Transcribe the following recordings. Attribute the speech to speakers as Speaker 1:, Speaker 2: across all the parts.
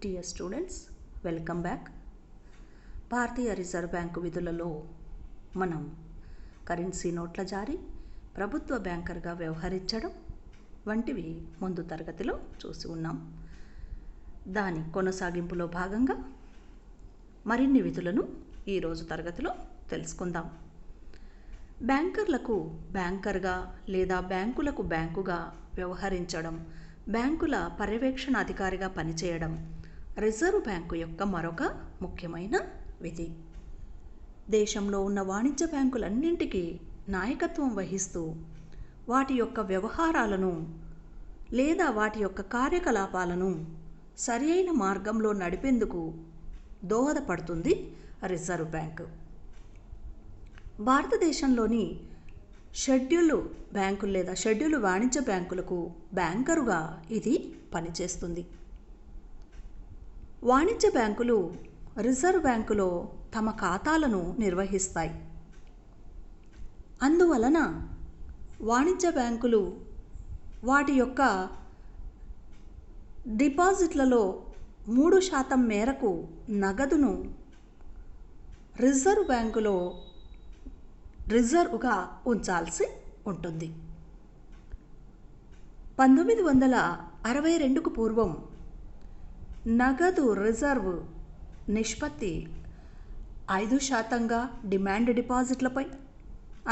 Speaker 1: Dear students, welcome back. భారతీయ reserve bank విధులలో మనం కరెన్సీ నోట్ల జారీ, ప్రభుత్వ బ్యాంకర్గా వ్యవహరించడం వంటివి ముందు తరగతిలో చూసి ఉన్నాం. దాని కొనసాగింపులో భాగంగా మరిన్ని విధులను ఈరోజు తరగతిలో తెలుసుకుందాం. బ్యాంకర్లకు బ్యాంకర్గా లేదా బ్యాంకులకు బ్యాంకుగా వ్యవహరించడం, బ్యాంకుల పర్యవేక్షణ అధికారిగా పనిచేయడం రిజర్వ్ బ్యాంకు యొక్క మరొక ముఖ్యమైన విధి. దేశంలో ఉన్న వాణిజ్య బ్యాంకులన్నింటికీ నాయకత్వం వహిస్తూ వాటి యొక్క వ్యవహారాలను లేదా వాటి యొక్క కార్యకలాపాలను సరియైన మార్గంలో నడిపేందుకు దోహదపడుతుంది రిజర్వ్ బ్యాంకు. భారతదేశంలోని షెడ్యూల్ బ్యాంకులు లేదా షెడ్యూల్ వాణిజ్య బ్యాంకులకు బ్యాంకరుగా ఇది పనిచేస్తుంది. వాణిజ్య బ్యాంకులు రిజర్వ్ బ్యాంకులో తమ ఖాతాలను నిర్వహిస్తాయి. అందువలన వాణిజ్య బ్యాంకులు వాటి యొక్క డిపాజిట్లలో 3% మేరకు నగదును రిజర్వ్ బ్యాంకులో రిజర్వ్గా ఉంచాల్సి ఉంటుంది. 1962కు పూర్వం నగదు రిజర్వ్ నిష్పత్తి 5%గా డిమాండ్ డిపాజిట్లపై,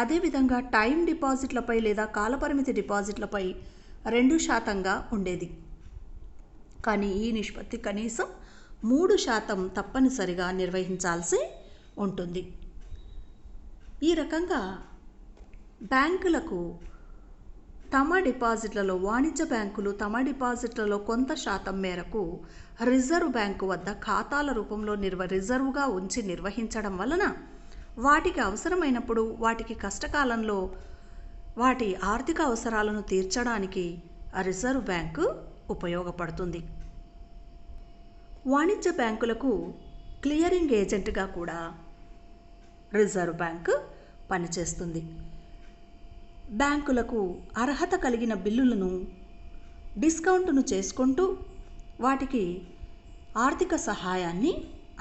Speaker 1: అదేవిధంగా టైం డిపాజిట్లపై లేదా కాలపరిమితి డిపాజిట్లపై 2%గా ఉండేది. కానీ ఈ నిష్పత్తి కనీసం 3% తప్పనిసరిగా నిర్వహించాల్సి ఉంటుంది. ఈ రకంగా బ్యాంకులకు తమ డిపాజిట్లలో, వాణిజ్య బ్యాంకులు తమ డిపాజిట్లలో కొంత శాతం మేరకు రిజర్వ్ బ్యాంకు వద్ద ఖాతాల రూపంలో రిజర్వ్గా ఉంచి నిర్వహించడం వలన వాటికి అవసరమైనప్పుడు, వాటికి కష్టకాలంలో వాటి ఆర్థిక అవసరాలను తీర్చడానికి రిజర్వ్ బ్యాంకు ఉపయోగపడుతుంది. వాణిజ్య బ్యాంకులకు క్లియరింగ్ ఏజెంట్గా కూడా రిజర్వ్ బ్యాంకు పనిచేస్తుంది. బ్యాంకులకు అర్హత కలిగిన బిల్లులను డిస్కౌంట్ను చేసుకుంటూ వాటికి ఆర్థిక సహాయాన్ని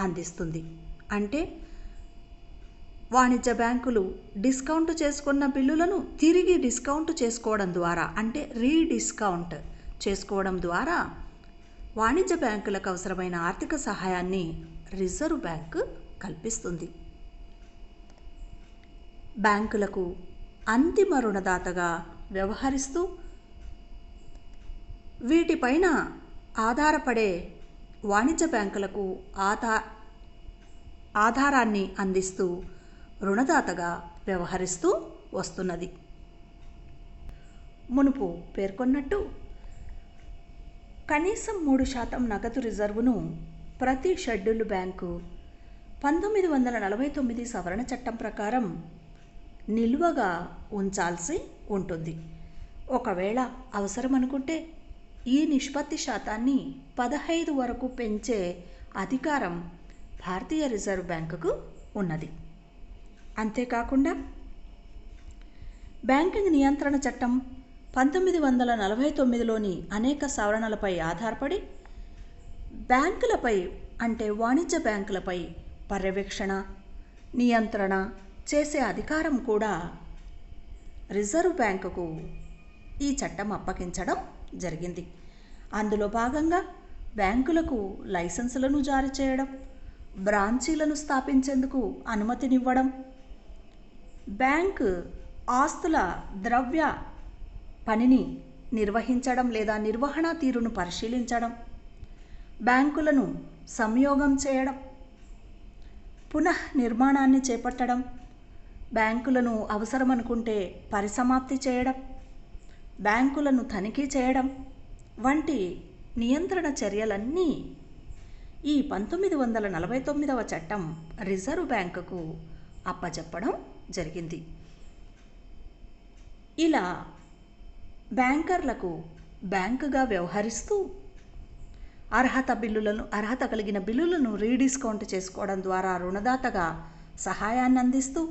Speaker 1: అందిస్తుంది. అంటే వాణిజ్య బ్యాంకులు డిస్కౌంట్ చేసుకున్న బిల్లులను తిరిగి డిస్కౌంట్ చేసుకోవడం ద్వారా, అంటే రీడిస్కౌంట్ చేసుకోవడం ద్వారా వాణిజ్య బ్యాంకులకు అవసరమైన ఆర్థిక సహాయాన్ని రిజర్వ్ బ్యాంకు కల్పిస్తుంది. బ్యాంకులకు అంతిమ రుణదాతగా వ్యవహరిస్తూ వీటిపైన ఆధారపడే వాణిజ్య బ్యాంకులకు ఆధారాన్ని అందిస్తూ రుణదాతగా వ్యవహరిస్తూ వస్తున్నది. మునుపు పేర్కొన్నట్టు కనీసం 3% నగదు రిజర్వును ప్రతి షెడ్యూల్ బ్యాంకు 1949 సవరణ చట్టం ప్రకారం నిల్వగా ఉంచాల్సి ఉంటుంది. ఒకవేళ అవసరం అనుకుంటే ఈ నిష్పత్తి శాతాన్ని 15 వరకు పెంచే అధికారం భారతీయ రిజర్వ్ బ్యాంకుకు ఉన్నది. అంతేకాకుండా బ్యాంకింగ్ నియంత్రణ చట్టం 1949లోని అనేక సవరణలపై ఆధారపడి బ్యాంకులపై, అంటే వాణిజ్య బ్యాంకులపై పర్యవేక్షణ, నియంత్రణ చేసే అధికారం కూడా రిజర్వ్ బ్యాంకుకు ఈ చట్టం అప్పగించడం జరిగింది. అందులో భాగంగా బ్యాంకులకు లైసెన్సులను జారీ చేయడం, బ్రాంచీలను స్థాపించేందుకు అనుమతినివ్వడం, బ్యాంకు ఆస్తుల ద్రవ్య పనిని నిర్వహించడం లేదా నిర్వహణ తీరును పరిశీలించడం, బ్యాంకులను సంయోగం చేయడం, పునః నిర్మాణాన్ని చేపట్టడం, బ్యాంకులను అవసరమనుకుంటే పరిసమాప్తి చేయడం, బ్యాంకులను తనిఖీ చేయడం వంటి నియంత్రణ చర్యలన్నీ ఈ 1949వ చట్టం రిజర్వ్ బ్యాంకుకు అప్పచెప్పడం జరిగింది. ఇలా బ్యాంకర్లకు బ్యాంకుగా వ్యవహరిస్తూ అర్హత కలిగిన బిల్లులను రీడిస్కౌంట్ చేసుకోవడం ద్వారా రుణదాతగా సహాయాన్ని అందిస్తూ,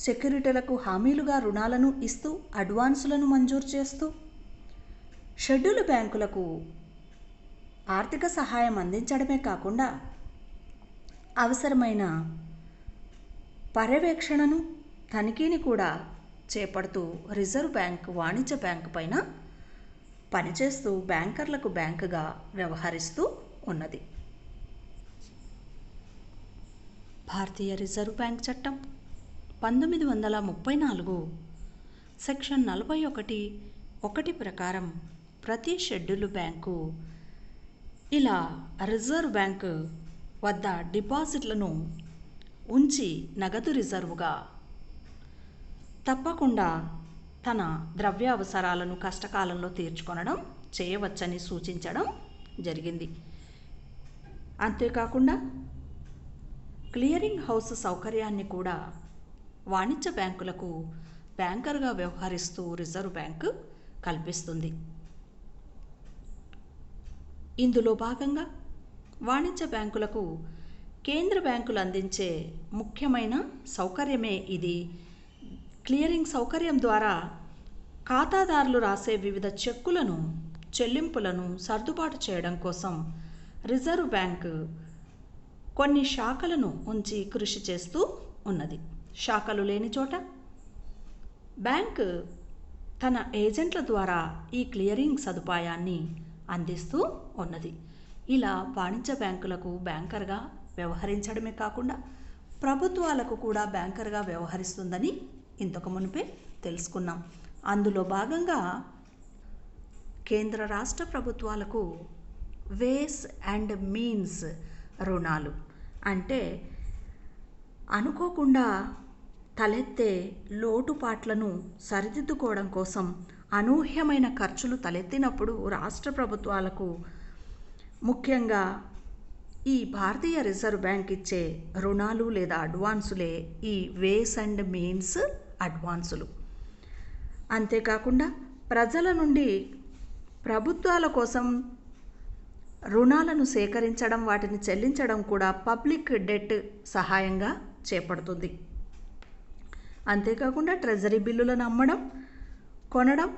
Speaker 1: సెక్యూరిటీలకు హామీలుగా రుణాలను ఇస్తూ, అడ్వాన్సులను మంజూరు చేస్తూ, షెడ్యూల్ బ్యాంకులకు ఆర్థిక సహాయం అందించడమే కాకుండా అవసరమైన పర్యవేక్షణను తనిఖీని కూడా చేపడుతూ రిజర్వ్ బ్యాంక్ వాణిజ్య బ్యాంకు పైన పనిచేస్తూ బ్యాంకర్లకు బ్యాంకుగా వ్యవహరిస్తూ ఉన్నది. భారతీయ రిజర్వ్ బ్యాంక్ చట్టం 1934 సెక్షన్ 41(1) ప్రకారం ప్రతి షెడ్యూల్ బ్యాంకు ఇలా రిజర్వ్ బ్యాంకు వద్ద డిపాజిట్లను ఉంచి నగదు రిజర్వుగా తప్పకుండా తన ద్రవ్య అవసరాలను కష్టకాలంలో తీర్చుకొనడం చేయవచ్చని సూచించడం జరిగింది. అంతేకాకుండా క్లియరింగ్ హౌస్ సౌకర్యాన్ని కూడా వాణిజ్య బ్యాంకులకు బ్యాంకర్గా వ్యవహరిస్తూ రిజర్వ్ బ్యాంకు కల్పిస్తుంది. ఇందులో భాగంగా వాణిజ్య బ్యాంకులకు కేంద్ర బ్యాంకులు అందించే ముఖ్యమైన సౌకర్యమే ఇది. క్లియరింగ్ సౌకర్యం ద్వారా ఖాతాదారులు రాసే వివిధ చెక్కులను, చెల్లింపులను సర్దుబాటు చేయడం కోసం రిజర్వ్ బ్యాంకు కొన్ని శాఖలను ఉంచి కృషి చేస్తూ ఉన్నది. శాఖలు లేని చోట బ్యాంకు తన ఏజెంట్ల ద్వారా ఈ క్లియరింగ్ సదుపాయాన్ని అందిస్తూ ఉన్నది. ఇలా వాణిజ్య బ్యాంకులకు బ్యాంకర్గా వ్యవహరించడమే కాకుండా ప్రభుత్వాలకు కూడా బ్యాంకర్గా వ్యవహరిస్తుందని ఇంతకు మునిపే తెలుసుకున్నాం. అందులో భాగంగా కేంద్ర రాష్ట్ర ప్రభుత్వాలకు వేస్ అండ్ మీన్స్ రుణాలు అంటే అనుకోకుండా తలెత్తే లోటుపాట్లను సరిదిద్దుకోవడం కోసం అనూహ్యమైన ఖర్చులు తలెత్తినప్పుడు రాష్ట్ర ప్రభుత్వాలకు ముఖ్యంగా ఈ భారతీయ రిజర్వ్ బ్యాంక్ ఇచ్చే రుణాలు లేదా అడ్వాన్సులే ఈ వేస్ అండ్ మీన్స్ అడ్వాన్సులు. అంతేకాకుండా ప్రజల నుండి ప్రభుత్వాల కోసం రుణాలను సేకరించడం, వాటిని చెల్లించడం కూడా పబ్లిక్ డెట్ సహాయంగా చేపడుతుంది. అంతేకాకుండా ట్రెజరీ బిల్లులను అమ్మడం, కొనడం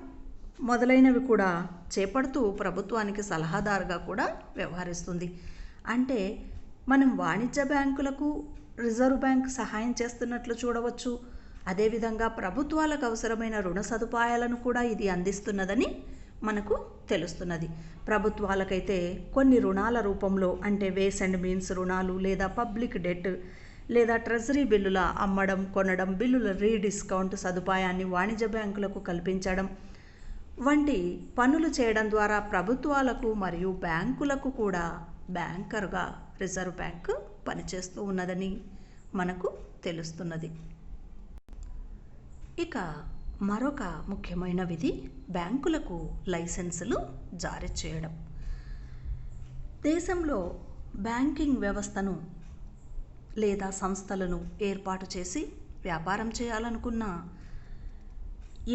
Speaker 1: మొదలైనవి కూడా చేపడుతూ ప్రభుత్వానికి సలహాదారుగా కూడా వ్యవహరిస్తుంది. అంటే మనం వాణిజ్య బ్యాంకులకు రిజర్వ్ బ్యాంక్ సహాయం చేస్తున్నట్లు చూడవచ్చు. అదేవిధంగా ప్రభుత్వాలకు అవసరమైన రుణ సదుపాయాలను కూడా ఇది అందిస్తున్నదని మనకు తెలుస్తున్నది. ప్రభుత్వాలకైతే కొన్ని రుణాల రూపంలో అంటే వేస్ అండ్ మీన్స్ రుణాలు లేదా పబ్లిక్ డెట్ లేదా ట్రెజరీ బిల్లుల అమ్మడం, కొనడం, బిల్లుల రీడిస్కౌంట్ సదుపాయాన్ని వాణిజ్య బ్యాంకులకు కల్పించడం వంటి పనులు చేయడం ద్వారా ప్రభుత్వాలకు మరియు బ్యాంకులకు కూడా బ్యాంకర్గా రిజర్వ్ బ్యాంక్ పనిచేస్తూ ఉన్నదని మనకు తెలుస్తున్నది. ఇక మరొక ముఖ్యమైన విధి బ్యాంకులకు లైసెన్సులు జారీ చేయడం. దేశంలో బ్యాంకింగ్ వ్యవస్థను లేదా సంస్థలను ఏర్పాటు చేసి వ్యాపారం చేయాలనుకున్న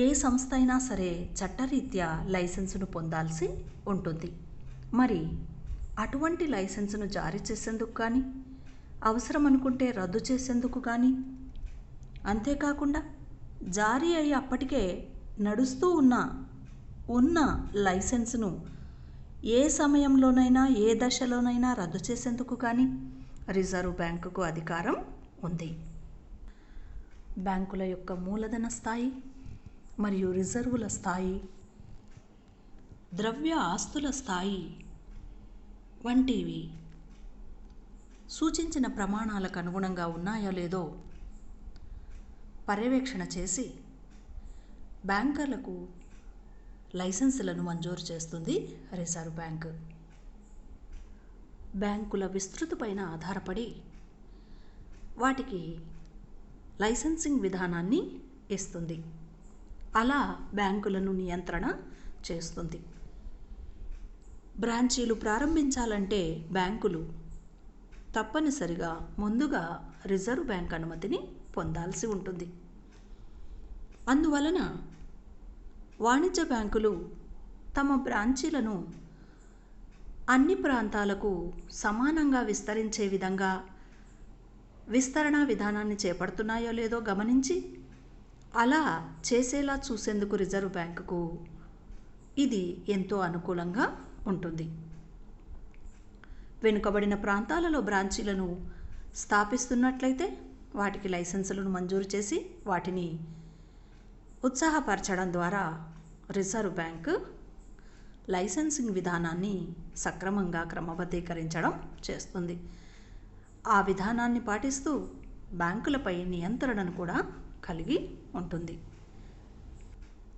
Speaker 1: ఏ సంస్థ అయినా సరే చట్టరీత్యా లైసెన్సును పొందాల్సి ఉంటుంది. మరి అటువంటి లైసెన్సును జారీ చేసేందుకు కానీ, అవసరం అనుకుంటే రద్దు చేసేందుకు కానీ, అంతేకాకుండా జారీ అయ్యి అప్పటికే నడుస్తూ ఉన్న లైసెన్సును ఏ సమయంలోనైనా ఏ దశలోనైనా రద్దు చేసేందుకు కానీ రిజర్వ్ బ్యాంకుకు అధికారం ఉంది. బ్యాంకుల యొక్క మూలధన స్థాయి మరియు రిజర్వుల స్థాయి, ద్రవ్య ఆస్తుల స్థాయి వంటివి సూచించిన ప్రమాణాలకు అనుగుణంగా ఉన్నాయో లేదో పర్యవేక్షణ చేసి బ్యాంకర్లకు లైసెన్సులను మంజూరు చేస్తుంది రిజర్వ్ బ్యాంక్. బ్యాంకుల విస్తృతిపైన ఆధారపడి వాటికి లైసెన్సింగ్ విధానాన్ని ఇస్తుంది. అలా బ్యాంకులను నియంత్రణ చేస్తుంది. బ్రాంచీలు ప్రారంభించాలంటే బ్యాంకులు తప్పనిసరిగా ముందుగా రిజర్వ్ బ్యాంక్ అనుమతిని పొందాల్సి ఉంటుంది. అందువలన వాణిజ్య బ్యాంకులు తమ బ్రాంచీలను అన్ని ప్రాంతాలకు సమానంగా విస్తరించే విధంగా విస్తరణ విధానాన్ని చేపడుతున్నాయో లేదో గమనించి అలా చేసేలా చూసేందుకు రిజర్వ్ బ్యాంకుకు ఇది ఎంతో అనుకూలంగా ఉంటుంది. వెనుకబడిన ప్రాంతాలలో బ్రాంచీలను స్థాపిస్తున్నట్లయితే వాటికి లైసెన్సులను మంజూరు చేసి వాటిని ఉత్సాహపరచడం ద్వారా రిజర్వ్ బ్యాంక్ లైసెన్సింగ్ విధానాన్ని సక్రమంగా క్రమబద్ధీకరించడం చేస్తుంది. ఆ విధానాన్ని పాటిస్తూ బ్యాంకులపై నియంత్రణను కూడా కలిగి ఉంటుంది.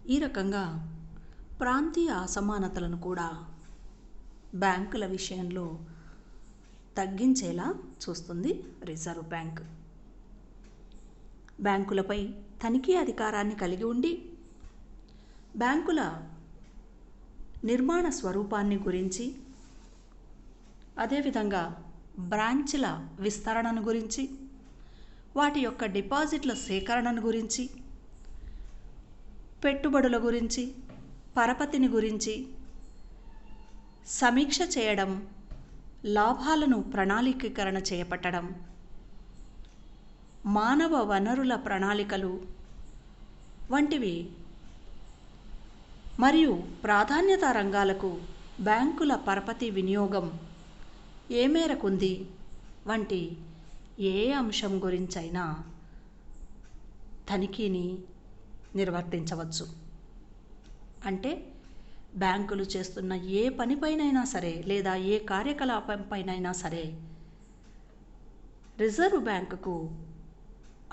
Speaker 1: ఈ రకంగా ప్రాంతీయ అసమానతలను కూడా బ్యాంకుల విషయంలో తగ్గించేలా చూస్తుంది రిజర్వ్ బ్యాంక్. బ్యాంకులపై తనిఖీ అధికారాన్ని కలిగి ఉండి బ్యాంకుల నిర్మాణ స్వరూపాన్ని గురించి, అదేవిధంగా బ్రాంచ్ల విస్తరణను గురించి, వాటి యొక్క డిపాజిట్ల సేకరణను గురించి, పెట్టుబడుల గురించి, పరపతిని గురించి సమీక్ష చేయడం, లాభాలను ప్రణాళికీకరణ చేపట్టడం, మానవ వనరుల ప్రణాళికలు వంటివి మరియు ప్రాధాన్యతా రంగాలకు బ్యాంకుల పరపతి వినియోగం ఏ మేరకుంది వంటి ఏ అంశం గురించైనా తనిఖీని నిర్వర్తించవచ్చు. అంటే బ్యాంకులు చేస్తున్న ఏ పనిపైనైనా సరే లేదా ఏ కార్యకలాపంపైనైనా సరే రిజర్వ్ బ్యాంకుకు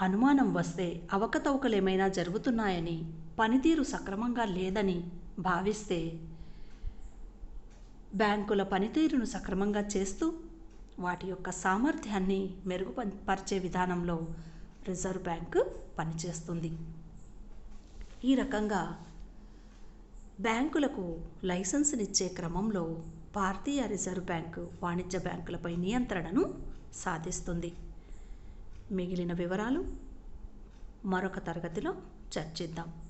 Speaker 1: అనుమానం వస్తే, అవకతవకలు ఏమైనా జరుగుతున్నాయని, పనితీరు సక్రమంగా లేదని భావిస్తే బ్యాంకుల పనితీరును సక్రమంగా చేస్తూ వాటి యొక్క సామర్థ్యాన్ని మెరుగుపరిచే విధానంలో రిజర్వ్ బ్యాంకు పనిచేస్తుంది. ఈ రకంగా బ్యాంకులకు లైసెన్సునిచ్చే క్రమంలో భారతీయ రిజర్వ్ బ్యాంకు వాణిజ్య బ్యాంకులపై నియంత్రణను సాధిస్తుంది. మిగిలిన వివరాలు మరొక తరగతిలో చర్చిద్దాం.